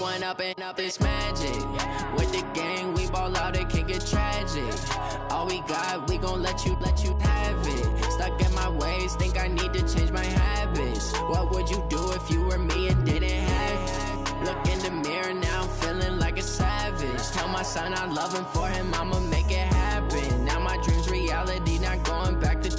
One up and up, it's magic. With the gang, we ball out, it can get tragic. All we got, we gon' let you have it. Stuck in my ways, think I need to change my habits. What would you do if you were me and didn't have it? Look in the mirror, now I'm feeling like a savage. Tell my son I love him, for him I'ma make it happen. Now my dream's reality, not going back to.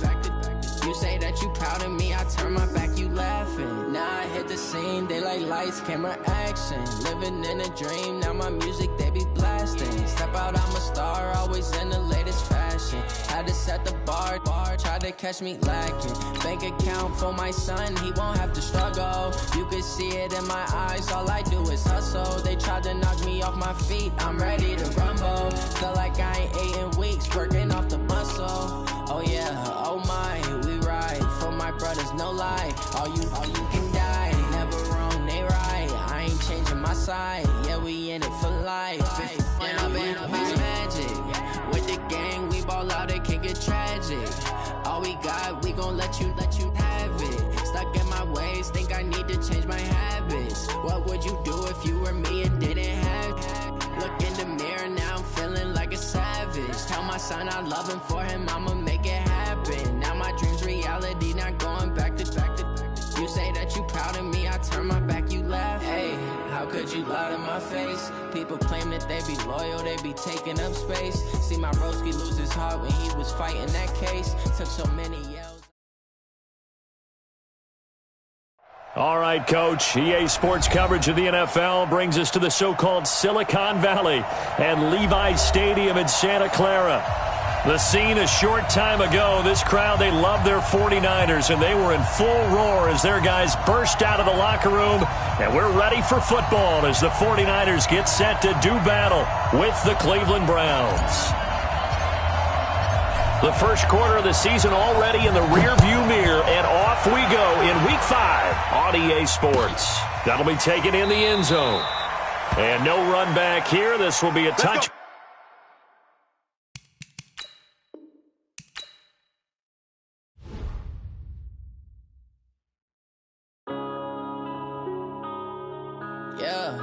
You say that you proud of me, I turn my back, you laughing. Now I hit the scene, they like lights, camera, action. Living in a dream, now my music, they be blasting. Step out, I'm a star, always in the latest fashion. Had to set the bar, tried to catch me lacking. Bank account for my son, he won't have to struggle. You can see it in my eyes, all I do is hustle. They tried to knock me off my feet, I'm ready to rumble. Feel like I ain't ate in weeks, working off the muscle. Oh yeah, oh my, we ride for my brothers, no lie. All you can die, never wrong, they right. I ain't changing my side, yeah, we in it for life. And up it's magic. With the gang, we ball out, it can get tragic. All we got, we gon' let you have it. Stuck in my ways, think I need to change my habits. What would you do if you were me and didn't have it? Look in the mirror, now I'm feeling like a savage. Tell my son I love him, for him I'ma make it happen. Now my dream's reality, not going back to. You say that you proud of me, I turn my back, you laugh. Hey, how could you lie to my face? People claim that they be loyal, they be taking up space. See my broski lose his heart when he was fighting that case. Took so many yells. All right, Coach. EA Sports coverage of the NFL brings us to the so-called Silicon Valley and Levi's Stadium in Santa Clara. The scene a short time ago, this crowd, they love their 49ers, and they were in full roar as their guys burst out of the locker room. And we're ready for football as the 49ers get set to do battle with the Cleveland Browns. The first quarter of the season already in the rearview mirror, and off we go in Week 5 on EA Sports. That'll be taken in the end zone. And no run back here. This will be a touch. Yeah.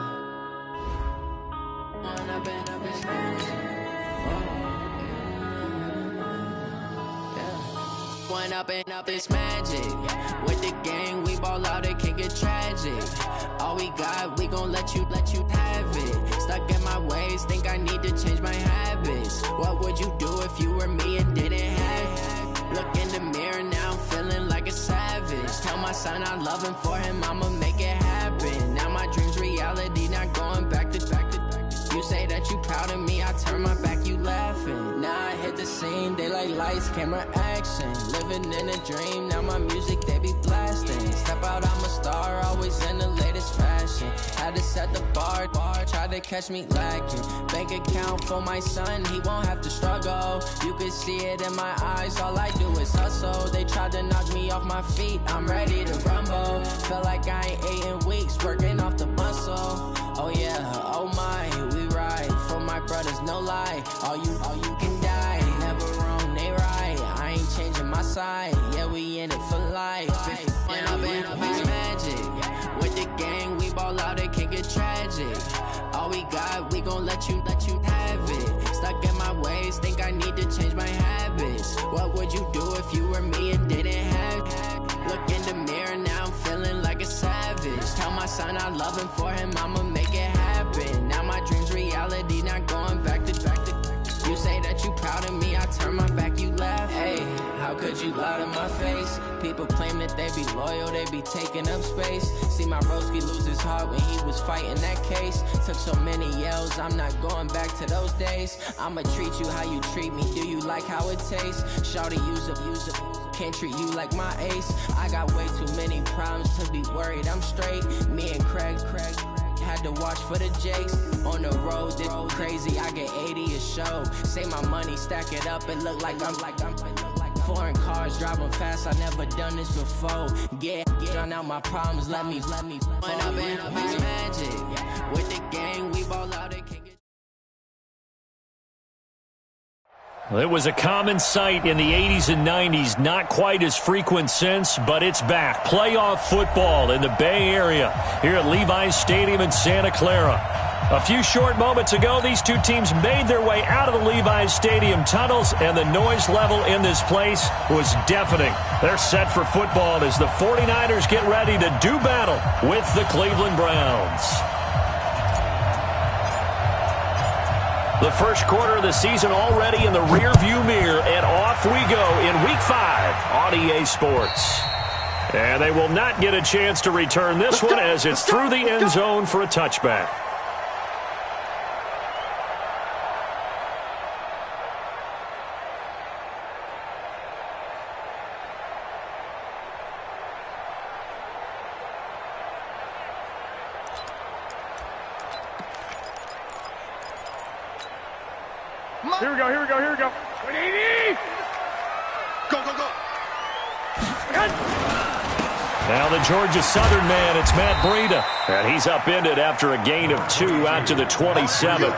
One up and up, it's magic. With the gang, we ball out, it can get tragic. All we got, we gon' let you have it. Stuck in my ways, think I need to change my habits. What would you do if you were me and didn't have it? Look in the mirror, now I'm feeling like a savage. Tell my son I love him, for him I'ma make it happen. Now my dream's reality, not going back to. You say that you proud of me, I turn my back, you laughing. Now I hit the scene, they like lights, camera, action. Living in a dream, now my music, they be blasting. Step out, I'm a star, always in the latest fashion. Had to set the bar, tried to catch me lacking. Bank account for my son, he won't have to struggle. You can see it in my eyes, all I do is hustle. They tried to knock me off my feet, I'm ready to rumble. Feel like I ain't ate in weeks, working off the muscle. Oh yeah, oh my, we ride for my brothers, no lie. All you can die, never wrong, they right. I ain't changing my side, yeah, we in it for life. And up it's magic. With the gang, we ball out, it can get tragic. All we got, we gon' let you have it. Stuck in my ways, think I need to change my habits. What would you do if you were me and didn't have it? Look in the mirror, now I'm feeling like a savage. Tell my son I love him, for him I'ma make it happen. Now my dream's reality, not going back to. You say that you proud of me, I turn my back, you laugh. Hey, how could you lie to my face? People claim that they be loyal, they be taking up space. See my broski lose his heart when he was fighting that case. Took so many yells, I'm not going back to those days. I'ma treat you how you treat me, do you like how it tastes? Shawty, use up, can't treat you like my ace. I got way too many problems to be worried, I'm straight. Me and Craig had to watch for the Jakes. On the road, this crazy, I get 80 a show. Say my money, stack it up, it look like I'm foreign cars, driving fast, I never done this before. Get drown out my problems, let me One up and up, it's magic. With the gang, we ball out, it can get. It was a common sight in the 80s and 90s, not quite as frequent since, but it's back. Playoff football in the Bay Area here at Levi's Stadium in Santa Clara. A few short moments ago, these two teams made their way out of the Levi's Stadium tunnels, and the noise level in this place was deafening. They're set for football as the 49ers get ready to do battle with the Cleveland Browns. The first quarter of the season already in the rearview mirror, and off we go in Week 5 on EA Sports. And they will not get a chance to return this one as it's through the end zone for a touchback. Here we go, here we go, here we go. 180! Go, go, go. Now the Georgia Southern man, it's Matt Breida. And he's upended after a gain of 2 out to the 27.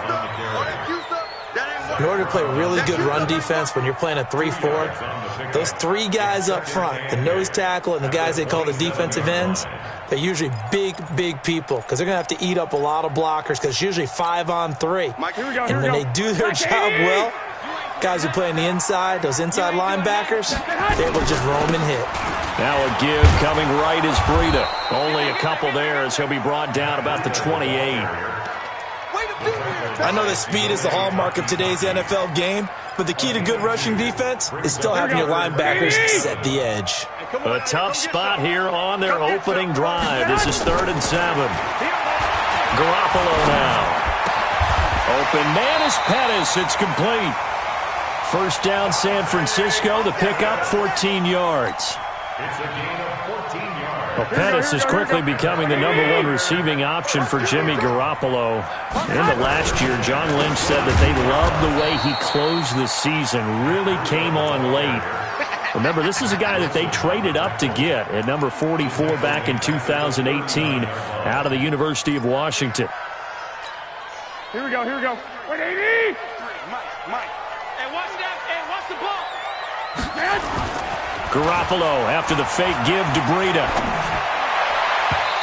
In order to play really good run defense when you're playing a 3-4, those 3 guys up front, the nose tackle and the guys they call the defensive ends, they're usually big, big people because they're going to have to eat up a lot of blockers because it's usually 5-on-3. And when they do their job well, guys who play on the inside, those inside linebackers, they're able to just roam and hit. Now a give coming right is Breida. Only a couple there as he'll be brought down about the 28. I know that speed is the hallmark of today's NFL game, but the key to good rushing defense is still having your linebackers set the edge. A tough spot here on their opening drive. This is 3rd and 7. Garoppolo now. Open man is Pettis. It's complete. First down San Francisco. The pickup 14 yards. Well, Pettis is quickly becoming the #1 receiving option for Jimmy Garoppolo. Into last year, John Lynch said that they loved the way he closed the season, really came on late. Remember, this is a guy that they traded up to get at number 44 back in 2018 out of the University of Washington. Here we go, here we go. 180! Mike. Hey, watch that. Hey, watch the ball. Garoppolo after the fake give to Breida.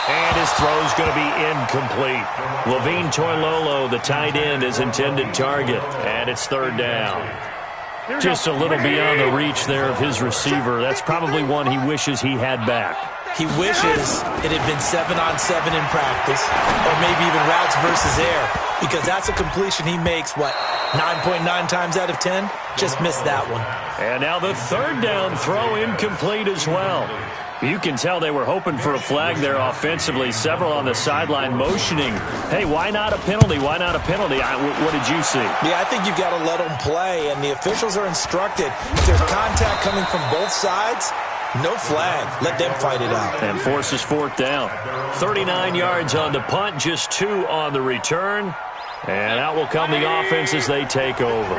And his throw's going to be incomplete. Levine Toilolo, the tight end, is intended target. And it's 3rd down. Just a little beyond the reach there of his receiver. That's probably one he wishes he had back. He wishes it had been 7-on-7 in practice, or maybe even routes versus air, because that's a completion he makes, 9.9 times out of 10? Just missed that one. And now the 3rd down throw incomplete as well. You can tell they were hoping for a flag there offensively. Several on the sideline motioning, hey, why not a penalty? Why not a penalty? What did you see? Yeah, I think you've got to let them play, and the officials are instructed. If there's contact coming from both sides, no flag. Let them fight it out. And forces 4th down. 39 yards on the punt, just 2 on the return. And out will come the offense as they take over.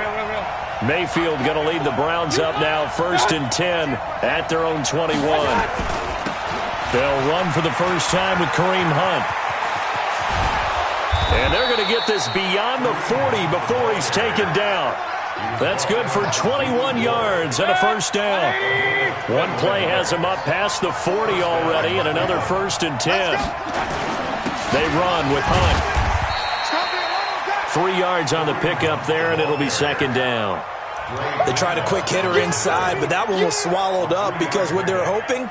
Mayfield going to lead the Browns up now, 1st and 10 at their own 21. They'll run for the first time with Kareem Hunt. And they're going to get this beyond the 40 before he's taken down. That's good for 21 yards and a first down. One play has him up past the 40 already, and another 1st and 10. They run with Hunt. 3 yards on the pickup there, and it'll be 2nd down. They tried a quick hitter inside, but that one was swallowed up because what they're hoping,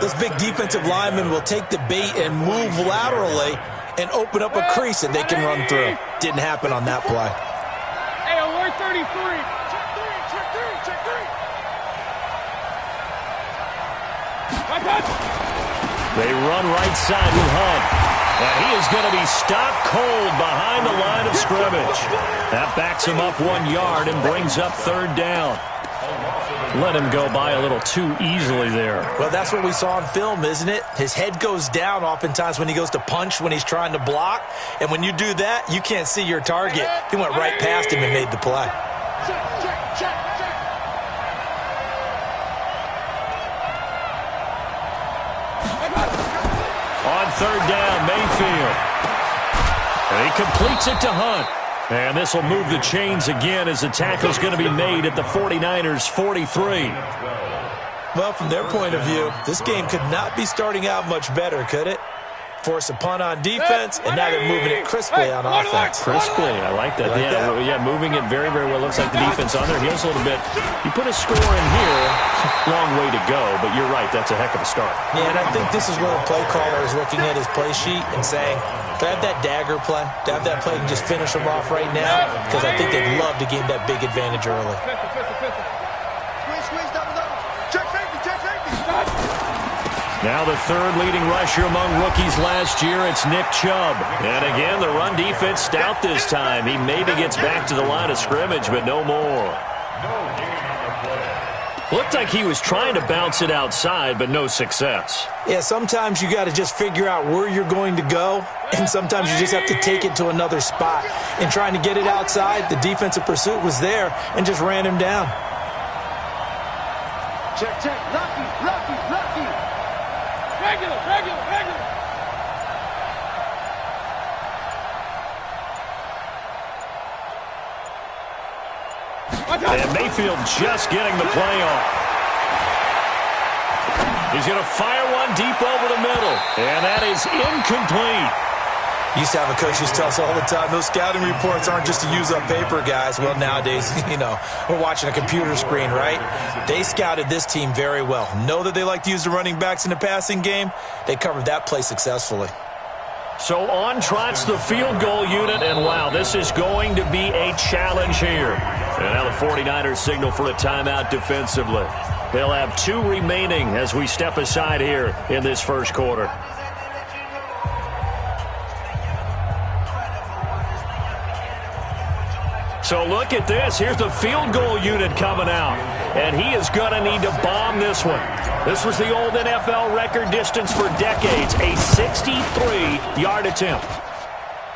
those big defensive linemen will take the bait and move laterally and open up a crease that they can run through. Didn't happen on that play. Hey, alert 33. Check 3. They run right side with Hunt. And he is going to be stopped cold behind the line of scrimmage. That backs him up 1 yard and brings up 3rd down. Let him go by a little too easily there. Well, that's what we saw in film, isn't it? His head goes down oftentimes when he goes to punch, when he's trying to block. And when you do that, you can't see your target. He went right past him and made the play. Check. On 3rd down, Mayfield. And he completes it to Hunt. And this will move the chains again as the tackle's going to be made at the 49ers' 43. Well, from their point of view, this game could not be starting out much better, could it? Force a punt on defense, and now they're moving it crisply on offense. Crisply, I like that. Yeah, moving it very, very well. Looks like the defense on their heels a little bit. You put a score in here, long way to go, but you're right, that's a heck of a start. Yeah, and I think this is where the play caller is looking at his play sheet and saying, do I have that dagger play? Do I have that play and just finish them off right now? Because I think they'd love to gain that big advantage early. Now the third leading rusher among rookies last year, it's Nick Chubb. And again, the run defense stout this time. He maybe gets back to the line of scrimmage, but no more. Looked like he was trying to bounce it outside, but no success. Yeah, sometimes you got to just figure out where you're going to go, and sometimes you just have to take it to another spot. In trying to get it outside, the defensive pursuit was there and just ran him down. Check, check. Lucky. Regular. And Mayfield just getting the play off. He's going to fire one deep over the middle. And that is incomplete. Used to have a coach who tell us all the time, those scouting reports aren't just to use up paper, guys. Well, nowadays, we're watching a computer screen, right? They scouted this team very well. Know that they like to use the running backs in the passing game. They covered that play successfully. So on trots the field goal unit, and wow, this is going to be a challenge here. And now the 49ers signal for a timeout defensively. They'll have 2 remaining as we step aside here in this first quarter. So look at this. Here's the field goal unit coming out. And he is going to need to bomb this one. This was the old NFL record distance for decades, a 63-yard attempt.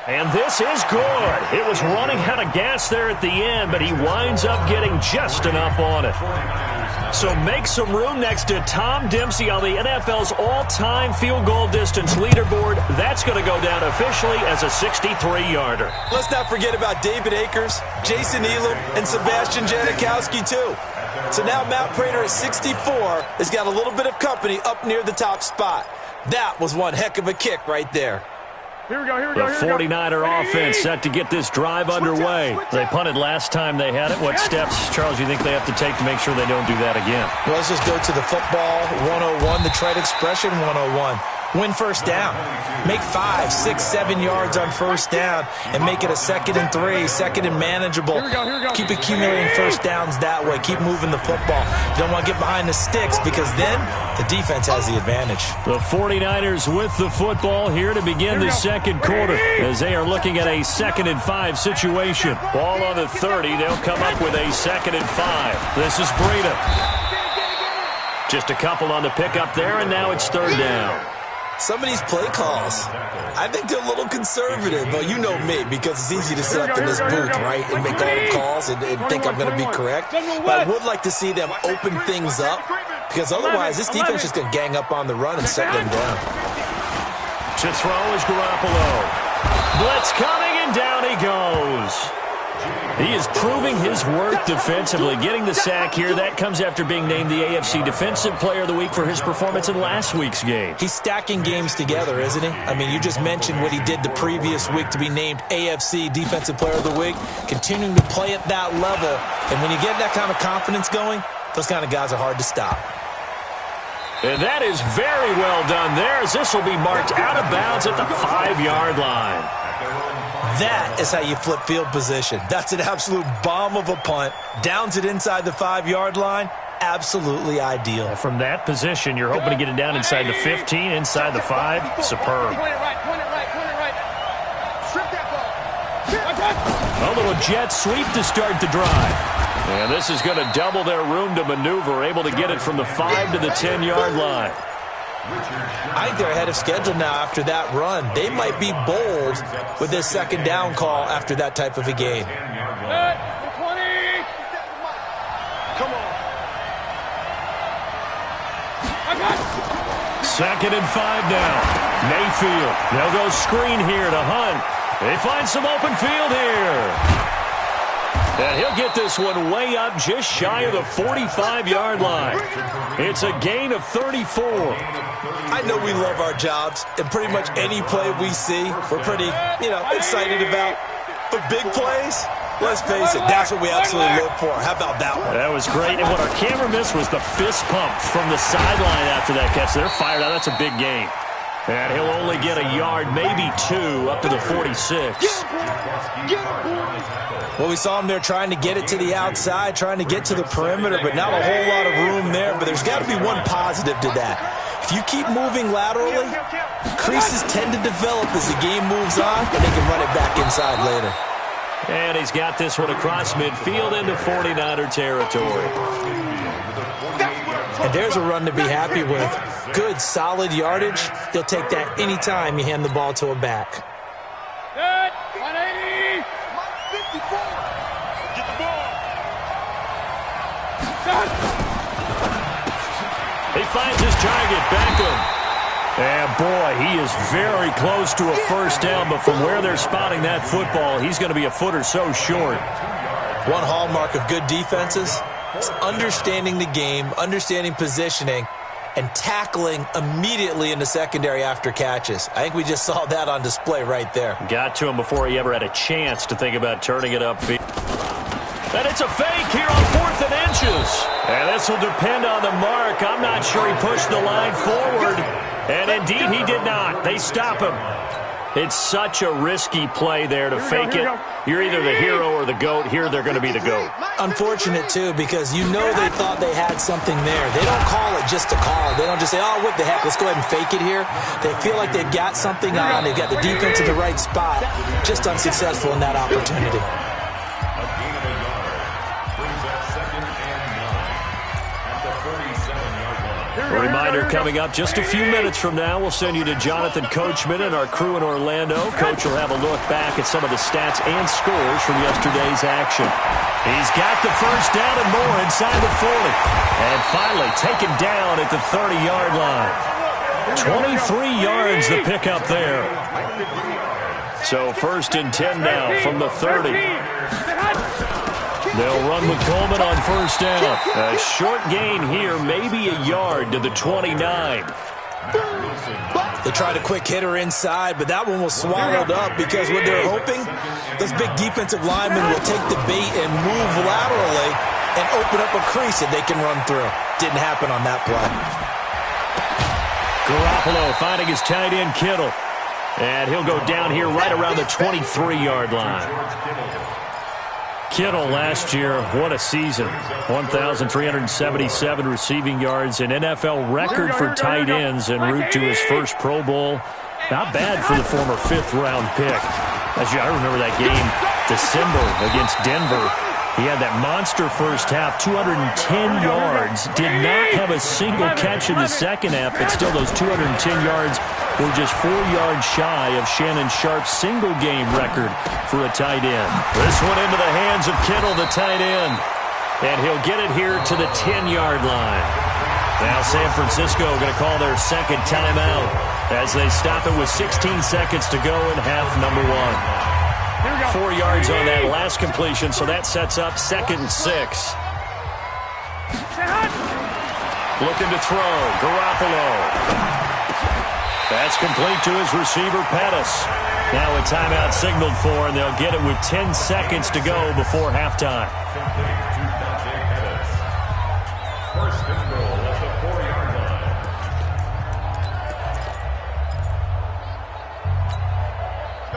And this is good. It was running out of gas there at the end, but he winds up getting just enough on it. So make some room next to Tom Dempsey on the NFL's all-time field goal distance leaderboard. That's going to go down officially as a 63-yarder. Let's not forget about David Akers, Jason Elam, and Sebastian Janikowski, too. So now Matt Prater at 64 has got a little bit of company up near the top spot. That was one heck of a kick right there. Here we go. The 49er offense set to get this drive underway. They punted last time they had it. What steps, Charles, do you think they have to take to make sure they don't do that again? Well, let's just go to the football 101, the trade expression 101. Win first down. Make 5, 6, 7 yards on first down and make it a 2nd and 3, 2nd and manageable. Here we go. Keep accumulating first downs that way. Keep moving the football. You don't want to get behind the sticks because then the defense has the advantage. The 49ers with the football here to begin the second quarter as they are looking at a 2nd and 5 situation. Ball on the 30. They'll come up with a 2nd and 5. This is Breida. Just a couple on the pickup there, and now it's 3rd down. Some of these play calls, I think they're a little conservative. But you know me, because it's easy to sit up in this booth, right, and make all the calls and think I'm going to be correct. But I would like to see them open things up, because otherwise this defense is going to gang up on the run and set them down. To throw is Garoppolo. Blitz coming, and down he goes. He is proving his worth defensively, getting the sack here. That comes after being named the AFC Defensive Player of the Week for his performance in last week's game. He's stacking games together, isn't he? I mean, you just mentioned what he did the previous week to be named AFC Defensive Player of the Week, continuing to play at that level. And when you get that kind of confidence going, those kind of guys are hard to stop. And that is very well done there, as this will be marked out of bounds at the 5-yard line. That is how you flip field position. That's an absolute bomb of a punt. Downs it inside the 5-yard line. Absolutely ideal. From that position, you're hoping to get it down inside the 15, inside the 5. Superb. Point it right. Strip that ball. A little jet sweep to start the drive. And this is going to double their room to maneuver, able to get it from the 5 to the 10-yard line. I think they're ahead of schedule now after that run. They might be bold with this 2nd down call after that type of a game. 20. Come on. 2nd and 5 now. Mayfield. They'll go screen here to Hunt. They find some open field here. And he'll get this one way up just shy of the 45-yard line. It's a gain of 34. I know we love our jobs, and pretty much any play we see, we're pretty, excited about. But big plays, let's face it, that's what we absolutely live for. How about that one? That was great. And what our camera missed was the fist pump from the sideline after that catch. They're fired out. That's a big gain. And he'll only get a yard, maybe two, up to the 46. Well, we saw him there trying to get it to the outside, trying to get to the perimeter, but not a whole lot of room there. But there's got to be one positive to that. If you keep moving laterally, creases tend to develop as the game moves on, and they can run it back inside later. And he's got this one across midfield into 49er territory. And there's a run to be happy with. Good, solid yardage. You'll take that anytime you hand the ball to a back. Good. 180. Get the ball. He finds his target, Beckham. And boy, he is very close to a first down, but from where they're spotting that football, he's going to be a foot or so short. One hallmark of good defenses is understanding the game, understanding positioning, and tackling immediately in the secondary after catches. I think we just saw that on display right there. Got to him before he ever had a chance to think about turning it upfield. And it's a fake here on 4th and inches. And this will depend on the mark. I'm not sure he pushed the line forward. And indeed, he did not. They stop him. It's such a risky play there to fake it. You're either the hero or the GOAT. Here, they're going to be the GOAT. Unfortunate, too, because you know they thought they had something there. They don't call it just to call it. They don't just say, oh, what the heck, let's go ahead and fake it here. They feel like they've got something on. They've got the defense in the right spot. Just unsuccessful in that opportunity. A reminder coming up just a few minutes from now. We'll send you to Jonathan Coachman and our crew in Orlando. Coach will have a look back at some of the stats and scores from yesterday's action. He's got the first down and more inside the 40. And finally taken down at the 30-yard line. 23 yards the pickup there. So 1st and 10 now from the 30. They'll run with Coleman on first down. A short gain here, maybe a yard to the 29. They tried a quick hitter inside, but that one was swallowed up because what they're hoping, those big defensive linemen will take the bait and move laterally and open up a crease that they can run through. Didn't happen on that play. Garoppolo finding his tight end, Kittle. And he'll go down here right around the 23-yard line. Kittle last year, what a season. 1,377 receiving yards, an NFL record for tight ends en route to his first Pro Bowl. Not bad for the former 5th-round pick. I remember that game, December against Denver. He had that monster first half, 210 yards. Did not have a single catch in the second half, but still those 210 yards were just 4 yards shy of Shannon Sharp's single-game record for a tight end. This one into the hands of Kittle, the tight end. And he'll get it here to the 10-yard line. Now San Francisco going to call their second timeout as they stop it with 16 seconds to go in half number 1. 4 yards on that last completion, so that sets up 2nd and 6. Looking to throw, Garoppolo. That's complete to his receiver, Pettis. Now a timeout signaled for, and they'll get it with 10 seconds to go before halftime. First and goal at the 4-yard line.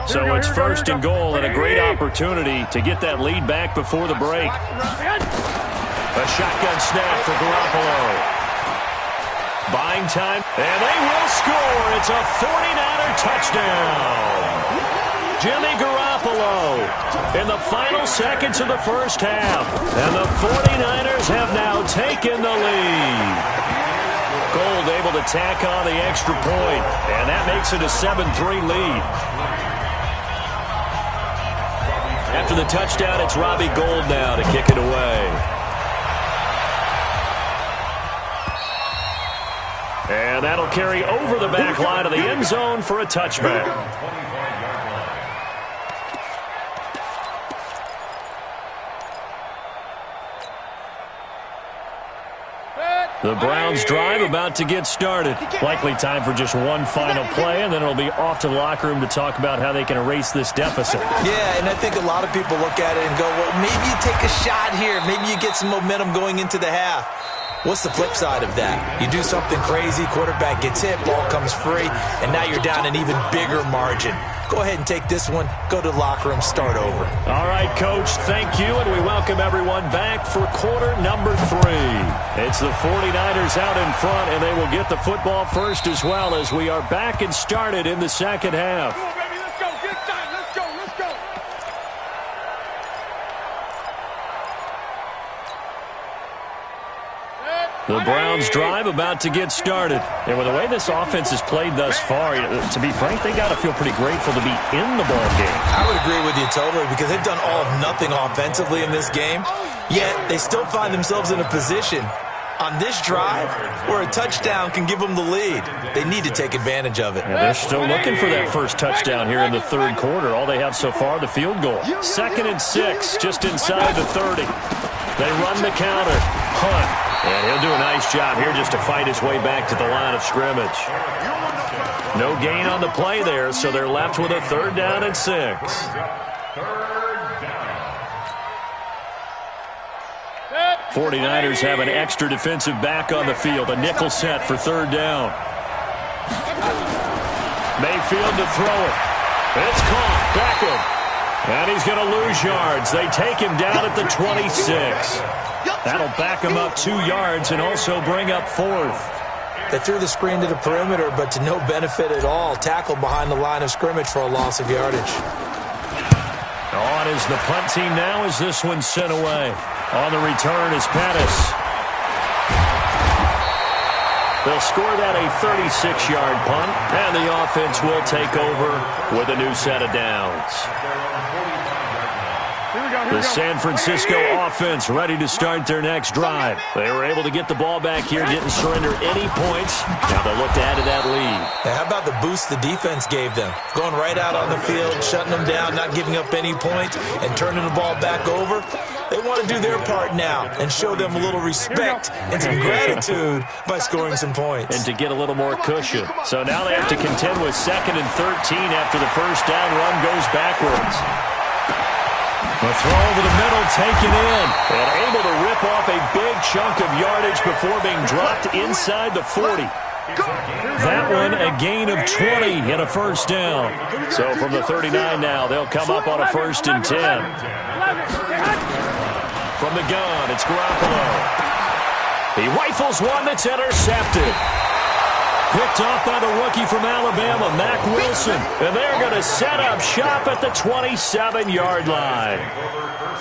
So it's 1st and goal and a great opportunity to get that lead back before the break. A shotgun snap for Garoppolo. Buying time, and they will score. It's a 49er touchdown. Jimmy Garoppolo in the final seconds of the first half. And the 49ers have now taken the lead. Gold able to tack on the extra point, and that makes it a 7-3 lead. After the touchdown, it's Robbie Gould now to kick it away. And that'll carry over the back line of the end zone for a touchback. The Browns drive about to get started. Likely time for just one final play, and then it'll be off to the locker room to talk about how they can erase this deficit. Yeah, and I think a lot of people look at it and go, well, maybe you take a shot here. Maybe you get some momentum going into the half. What's the flip side of that? You do something crazy, quarterback gets hit, ball comes free, and now you're down an even bigger margin. Go ahead and take this one, go to the locker room, start over. All right, Coach, thank you, and we welcome everyone back for quarter number 3. It's the 49ers out in front, and they will get the football first as well as we are back and started in the second half. Come on, baby, let's go. Get time. Let's go. Let's go. The Browns drive about to get started. And with the way this offense has played thus far, to be frank, they got to feel pretty grateful to be in the ball game. I would agree with you totally because they've done all of nothing offensively in this game, yet they still find themselves in a position on this drive where a touchdown can give them the lead. They need to take advantage of it. Yeah, they're still looking for that first touchdown here in the third quarter. All they have so far, the field goal. 2nd and 6, just inside the 30. They run the counter. Hunt. And he'll do a nice job here just to fight his way back to the line of scrimmage. No gain on the play there, so they're left with a 3rd down and 6. 49ers have an extra defensive back on the field. A nickel set for 3rd down. Mayfield to throw it. It's caught. Beckham. And he's going to lose yards. They take him down at the 26. That'll back him up 2 yards and also bring up 4th. They threw the screen to the perimeter, but to no benefit at all. Tackled behind the line of scrimmage for a loss of yardage. On is the punt team now as this one's sent away. On the return is Pettis. They'll score that a 36-yard punt, and the offense will take over with a new set of downs. The San Francisco offense ready to start their next drive. They were able to get the ball back here, didn't surrender any points. Now they look to add to that lead. Now, how about the boost the defense gave them? Going right out on the field, shutting them down, not giving up any points, and turning the ball back over. They want to do their part now and show them a little respect and some gratitude by scoring some points. And to get a little more cushion. So now they have to contend with 2nd and 13 after the first down run goes backwards. The throw over the middle taken in and able to rip off a big chunk of yardage before being dropped inside the 40. That one a gain of 20 and a first down. So from the 39 now, they'll come up on a 1st and 10. From the gun, it's Garoppolo. He rifles one that's intercepted. Picked off by the rookie from Alabama, Mack Wilson. And they're going to set up shop at the 27-yard line.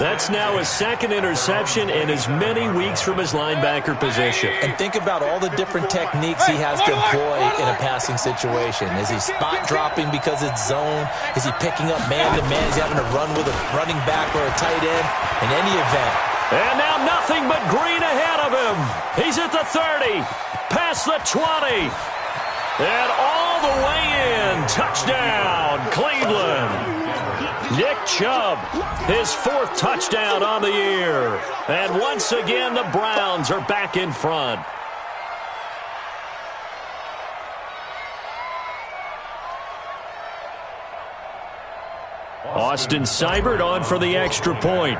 That's now his 2nd interception in as many weeks from his linebacker position. And think about all the different techniques he has to employ in a passing situation. Is he spot dropping because it's zone? Is he picking up man-to-man? Is he having to run with a running back or a tight end? In any event. And now nothing but green ahead of him. He's at the 30, past the 20. And all the way in. Touchdown, Cleveland. Nick Chubb, his 4th touchdown on the year. And once again, the Browns are back in front. Austin Seibert on for the extra point.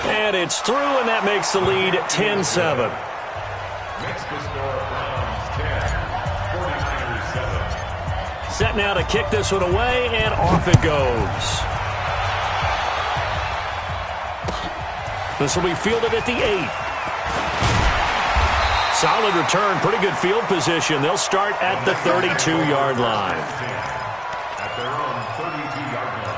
And it's through, and that makes the lead 10-7. Makes the score Browns 10, 49ers 7. Set now to kick this one away, and off it goes. This will be fielded at the 8. Solid return, pretty good field position. They'll start at the 32-yard line. At their own 32-yard line.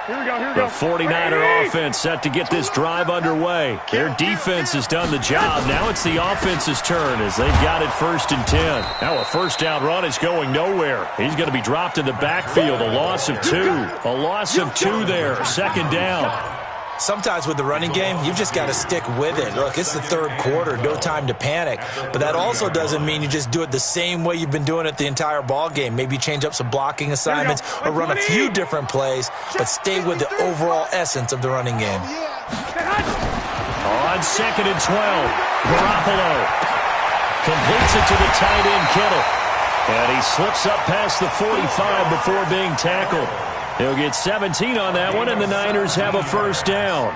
Here we go, here we The go. 49er offense set to get this drive underway. Their defense has done the job. Now it's the offense's turn as they've got it 1st and 10. Now a 1st down run is going nowhere. He's going to be dropped in the backfield. A loss of 2. A loss of 2 there. 2nd down. Sometimes with the running game, you've just got to stick with it. Look, it's the third quarter, no time to panic. But that also doesn't mean you just do it the same way you've been doing it the entire ball game. Maybe change up some blocking assignments or run a few different plays, but stay with the overall essence of the running game. On 2nd and 12, Garoppolo completes it to the tight end, Kittle. And he slips up past the 45 before being tackled. He'll get 17 on that one, and the Niners have a first down.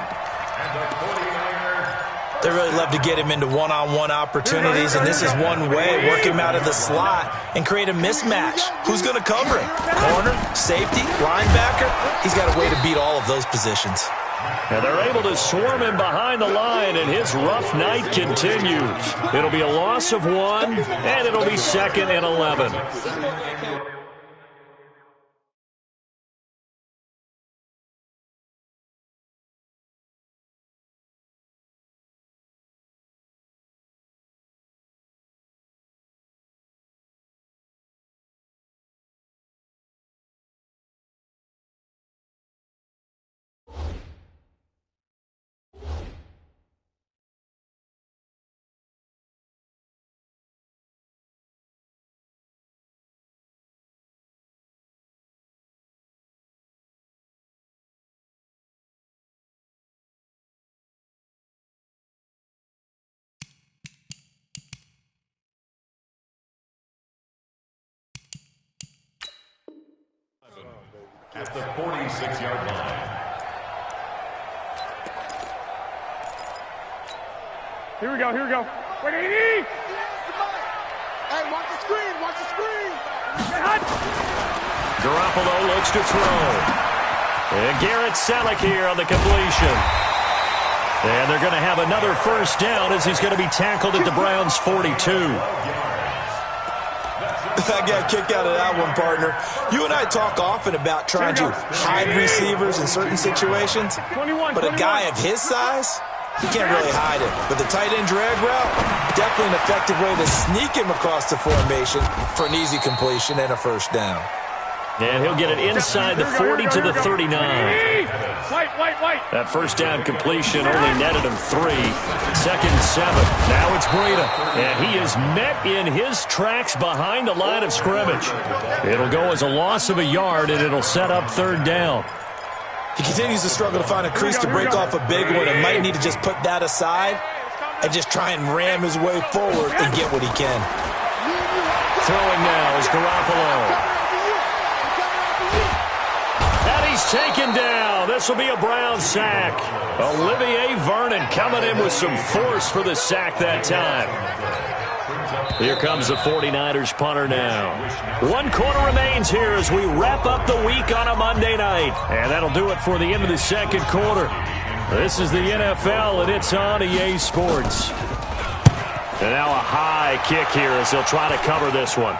They really love to get him into one-on-one opportunities, and this is one way. Work him out of the slot and create a mismatch. Who's going to cover him? Corner, safety, linebacker? He's got a way to beat all of those positions. And they're able to swarm him behind the line, and his rough night continues. It'll be a loss of 1, and it'll be 2nd and 11. At the 46-yard line. Here we go, here we go. Wait, 80! Hey, watch the screen, watch the screen! Get hot! Garoppolo looks to throw. And Garrett Selleck here on the completion. And they're going to have another first down as he's going to be tackled at the Browns' 42. I got a kick out of that one, partner. You and I talk often about trying to hide receivers in certain situations, but a guy of his size, he can't really hide it. But the tight end drag route, definitely an effective way to sneak him across the formation for an easy completion and a first down. And he'll get it inside the 40 to the 39. That first down completion only netted him 3. 2nd and 7. Now it's Breida. And he is met in his tracks behind the line of scrimmage. It'll go as a loss of a yard, and it'll set up 3rd down. He continues to struggle to find a crease to break off a big one and might need to just put that aside and just try and ram his way forward and get what he can. Throwing now is Garoppolo. Taken down. This will be a Brown sack. Olivier Vernon coming in with some force for the sack that time. Here comes the 49ers punter now. 1 quarter remains here as we wrap up the week on a Monday night. And that'll do it for the end of the 2nd quarter. This is the NFL, and it's on EA Sports. And now a high kick here as they'll try to cover this one.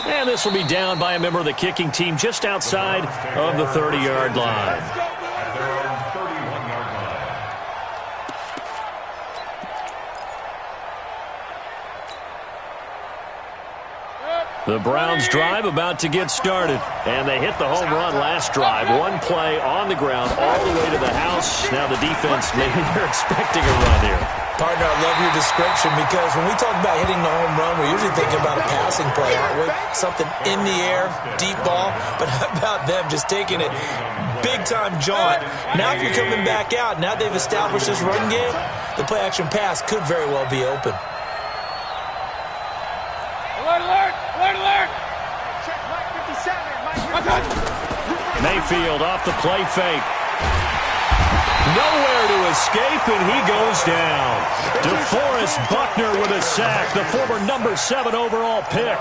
And this will be down by a member of the kicking team just outside of the 30-yard line. The Browns drive about to get started, and they hit the home run last drive. 1 play on the ground all the way to the house. Now the defense, maybe they're expecting a run here. Partner, I love your description because when we talk about hitting the home run, we're usually thinking about a passing play, aren't we? Something in the air, deep ball, but how about them just taking it big-time jaunt? Now if you're coming back out, now they've established this run game, the play-action pass could very well be open. Alert, alert, alert, alert! Check Mike 57, Mayfield off the play fake. Nowhere to escape, and he goes down. DeForest Buckner with a sack, the former number 7 overall pick.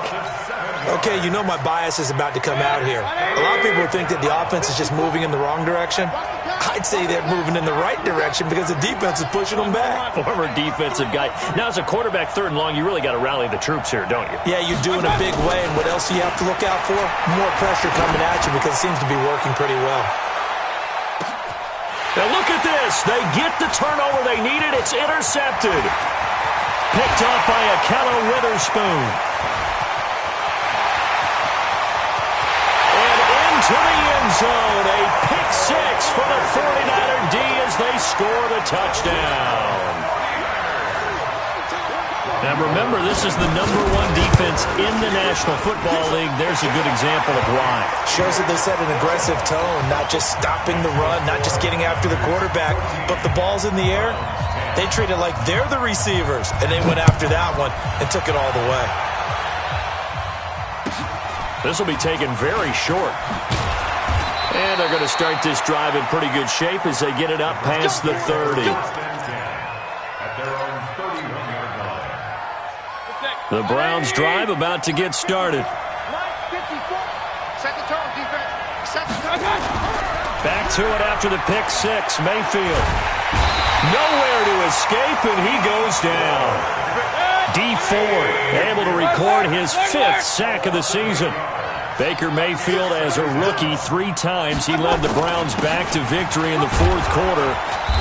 Okay, you know my bias is about to come out here. A lot of people think that the offense is just moving in the wrong direction. I'd say they're moving in the right direction because the defense is pushing them back. Former defensive guy. Now, as a quarterback 3rd and long, you really got to rally the troops here, don't you? Yeah, you do in a big way, and what else do you have to look out for? More pressure coming at you because it seems to be working pretty well. Now look at this. They get the turnover they needed. It's intercepted. Picked off by Akello Witherspoon. And into to the end zone. A pick six for the 49er D as they score the touchdown. Now remember, this is the #1 defense in the National Football League. There's a good example of why. Shows that they set an aggressive tone, not just stopping the run, not just getting after the quarterback, but the ball's in the air. They treat it like they're the receivers, and they went after that one and took it all the way. This will be taken very short. And they're going to start this drive in pretty good shape as they get it up past the 30. The Browns drive about to get started. Back to it after the pick six. Mayfield. Nowhere to escape, and he goes down. D Ford able to record his 5th sack of the season. Baker Mayfield, as a rookie, 3 times he led the Browns back to victory in the 4th quarter.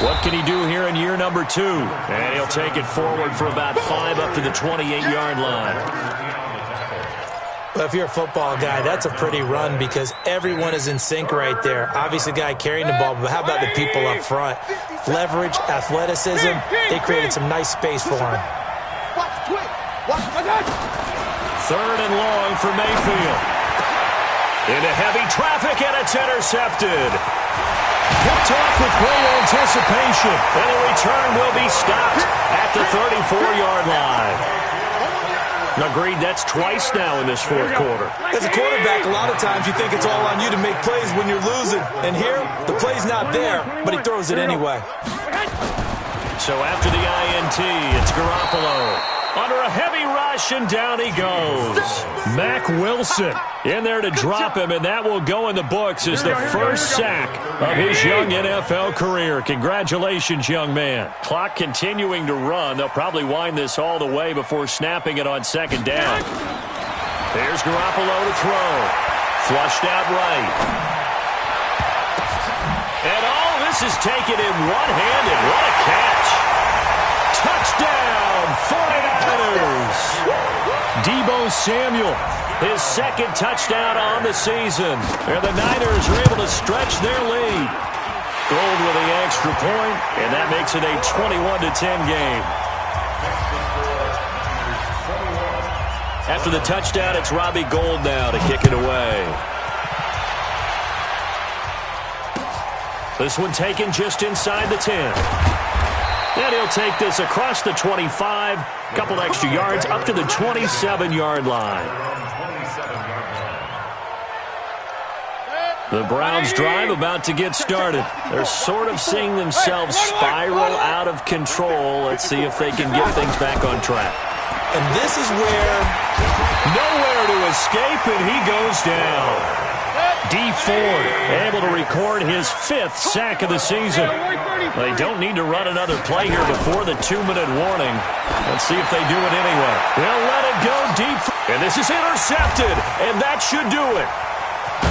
What can he do here in year number 2? And he'll take it forward for about 5 up to the 28-yard line. Well, if you're a football guy, that's a pretty run because everyone is in sync right there. Obviously, the guy carrying the ball, but how about the people up front? Leverage, athleticism, they created some nice space for him. 3rd and long for Mayfield. Into heavy traffic, and it's intercepted. Picked off with great anticipation, and the return will be stopped at the 34-yard line. Agreed, that's twice now in this 4th quarter. As a quarterback, a lot of times you think it's all on you to make plays when you're losing. And here, the play's not there, but he throws it anyway. So after the INT, it's Garoppolo. Under a heavy rush, and down he goes. Mack Wilson in there to drop him, and that will go in the books as the first sack of his young NFL career. Congratulations, young man. Clock continuing to run. They'll probably wind this all the way before snapping it on 2nd down. There's Garoppolo to throw. Flushed out right. And all this is taken in one-handed. What a catch. Touchdown, 49ers. Deebo Samuel, his 2nd touchdown on the season. And the Niners are able to stretch their lead. Gold with the extra point, and that makes it a 21-10 game. After the touchdown, it's Robbie Gould now to kick it away. This one taken just inside the 10. And he'll take this across the 25, couple extra yards up to the 27-yard line. The Browns drive about to get started. They're sort of seeing themselves spiral out of control. Let's see if they can get things back on track. And this is where nowhere to escape, and he goes down. D Ford able to record his 5th sack of the season. They don't need to run another play here before the 2-minute warning. Let's see if they do it anyway. They'll let it go deep. And this is intercepted, and that should do it.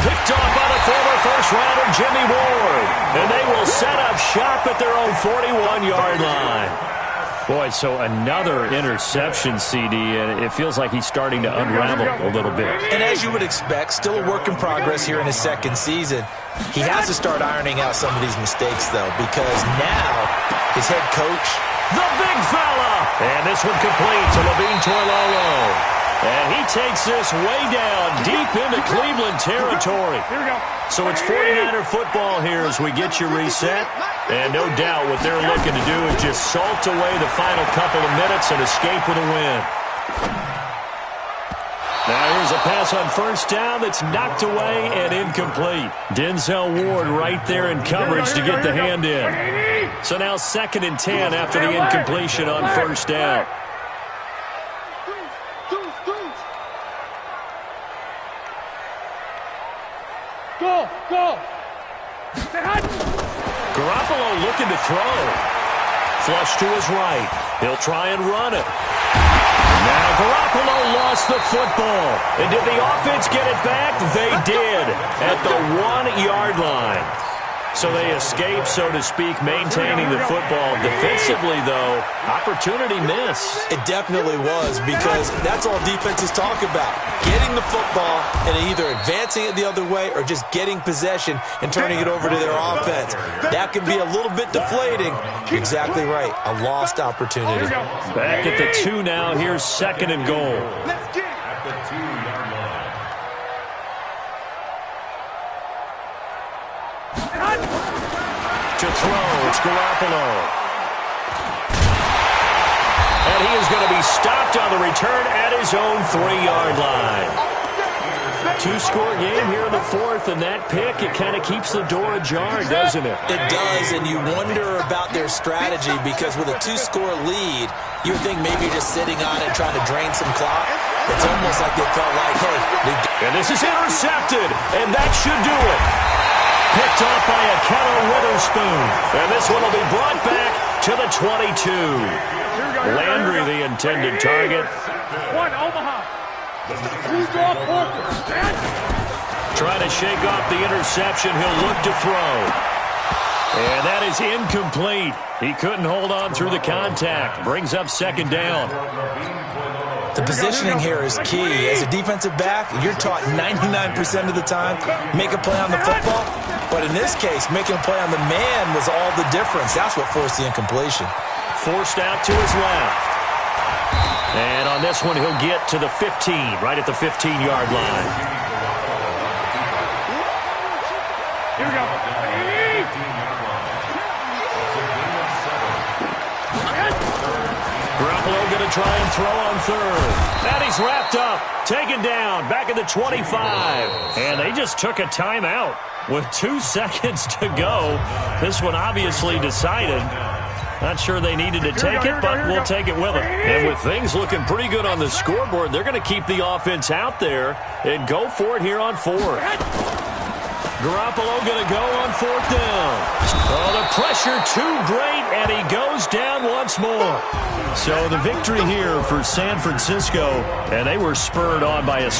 Picked off by the former first-rounder Jimmy Ward. And they will set up shop at their own 41-yard line. Boy, so another interception, CD, and it feels like he's starting to unravel a little bit. And as you would expect, still a work in progress here in his 2nd season. He has to start ironing out some of these mistakes, though, because now his head coach, the big fella, and this one complete to Levine Toilolo. And he takes this way down deep into Cleveland territory. So it's 49er football here as we get you reset. And no doubt what they're looking to do is just salt away the final couple of minutes and escape with a win. Now here's a pass on 1st down that's knocked away and incomplete. Denzel Ward right there in coverage to get the hand in. So now 2nd and 10 after the incompletion on 1st down. Go! Garoppolo looking to throw. Flush to his right. He'll try and run it. Now Garoppolo lost the football. And did the offense get it back? They did at the 1-yard line. So they escape, so to speak, maintaining the football. Defensively, though, opportunity miss. It definitely was, because that's all defenses talk about. Getting the football and either advancing it the other way or just getting possession and turning it over to their offense. That can be a little bit deflating. Exactly right. A lost opportunity. Back at the 2 now. Here's 2nd and goal. At the 2-yard line. To throw, it's Garoppolo. And he is going to be stopped on the return at his own 3-yard line. 2-score game here in the 4th, and that pick, it kind of keeps the door ajar, doesn't it? It does, and you wonder about their strategy, because with a 2-score lead, you would think maybe you're just sitting on it trying to drain some clock. It's almost like they felt like, hey. And this is intercepted, and that should do it. Picked off by a Kenner Witherspoon. And this one will be brought back to the 22. Landry, the intended target. One, Omaha. Trying to shake off the interception. He'll look to throw. And that is incomplete. He couldn't hold on through the contact. Brings up 2nd down. The positioning here is key. As a defensive back, you're taught 99% of the time, make a play on the football. But in this case, making a play on the man was all the difference. That's what forced the incompletion. Forced out to his left. And on this one, he'll get to the 15, right at the 15-yard line. Here we go. Garoppolo going to try and throw on 3rd. And he's wrapped up, taken down, back at the 25. And they just took a timeout with 2 seconds to go. This one obviously decided. Not sure they needed to take it, but we'll take it with them. And with things looking pretty good on the scoreboard, they're going to keep the offense out there and go for it here on 4th. Garoppolo going to go on 4th down. Oh, the pressure too great, and he goes down once more. So the victory here for San Francisco, and they were spurred on by a